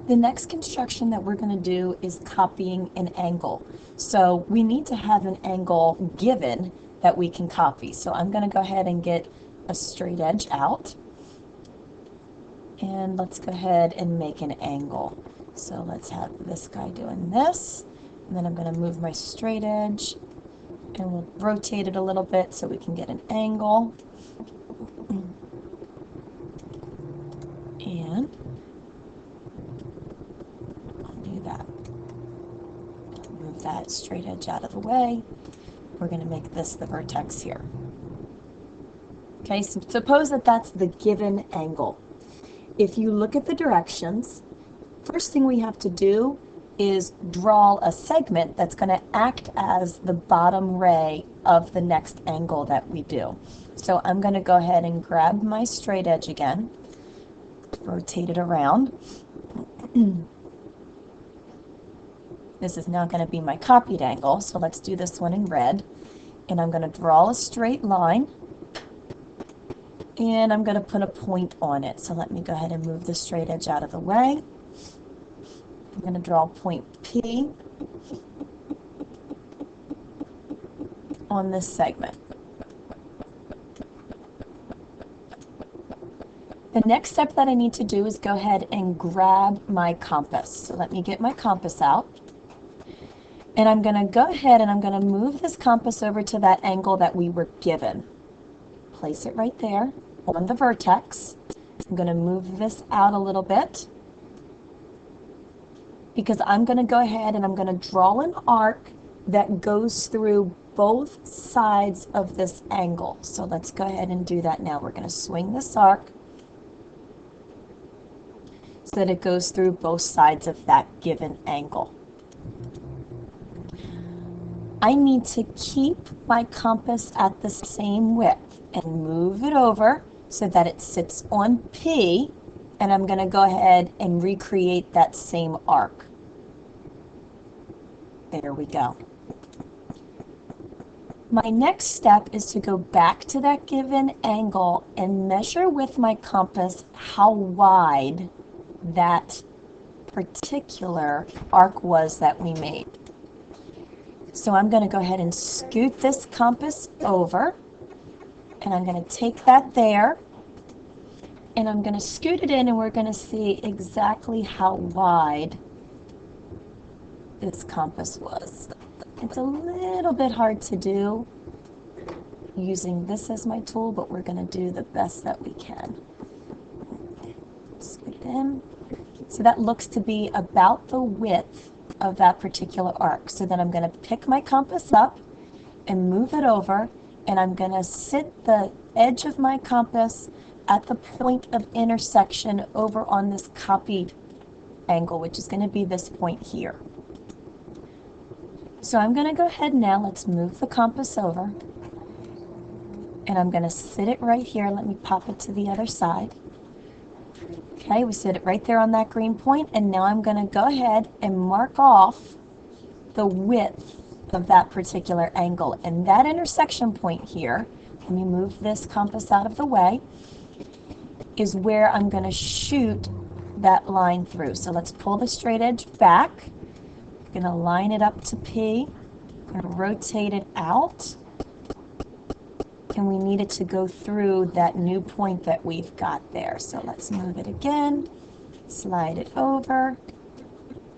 The next construction that we're going to do is copying an angle. So we need to have an angle given that we can copy. So I'm going to go ahead and get a straight edge out. And let's go ahead and make an angle. So let's have this guy doing this. And then I'm going to move my straight edge and we'll rotate it a little bit so we can get an angle. And I'll do that. Move that straight edge out of the way. We're going to make this the vertex here. Okay, so suppose that that's the given angle. If you look at the directions, first thing we have to do is draw a segment that's going to act as the bottom ray of the next angle that we do. So I'm going to go ahead and grab my straight edge again, rotate it around. This is now going to be my copied angle, so let's do this one in red. And I'm going to draw a straight line. And I'm going to put a point on it. So let me go ahead and move the straight edge out of the way. I'm going to draw point P on this segment. The next step that I need to do is go ahead and grab my compass. So let me get my compass out. And I'm going to go ahead and I'm going to move this compass over to that angle that we were given. Place it right there on the vertex. I'm going to move this out a little bit because I'm going to go ahead and I'm going to draw an arc that goes through both sides of this angle. So let's go ahead and do that now. We're going to swing this arc so that it goes through both sides of that given angle. I need to keep my compass at the same width and move it over so that it sits on P, and I'm going to go ahead and recreate that same arc. There we go. My next step is to go back to that given angle and measure with my compass how wide that particular arc was that we made. So I'm going to go ahead and scoot this compass over, and I'm going to take that there, and I'm going to scoot it in, and we're going to see exactly how wide this compass was. It's a little bit hard to do using this as my tool, but we're going to do the best that we can. Scoot it in. So that looks to be about the width of that particular arc. So then I'm going to pick my compass up and move it over, and I'm going to sit the edge of my compass at the point of intersection over on this copied angle, which is going to be this point here. So I'm going to go ahead now, let's move the compass over, and I'm going to sit it right here. Let me pop it to the other side. Okay, we sit it right there on that green point, and now I'm going to go ahead and mark off the width of that particular angle. And that intersection point here, let me move this compass out of the way, is where I'm going to shoot that line through. So let's pull the straight edge back. I'm going to line it up to P. I'm going to rotate it out. And we need it to go through that new point that we've got there. So let's move it again, slide it over,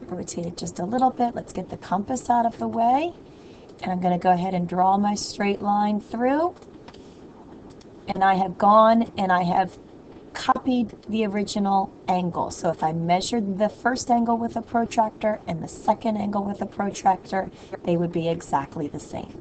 rotate it just a little bit. Let's get the compass out of the way. And I'm going to go ahead and draw my straight line through. And I have gone and I have copied the original angle. So if I measured the first angle with a protractor and the second angle with a protractor, they would be exactly the same.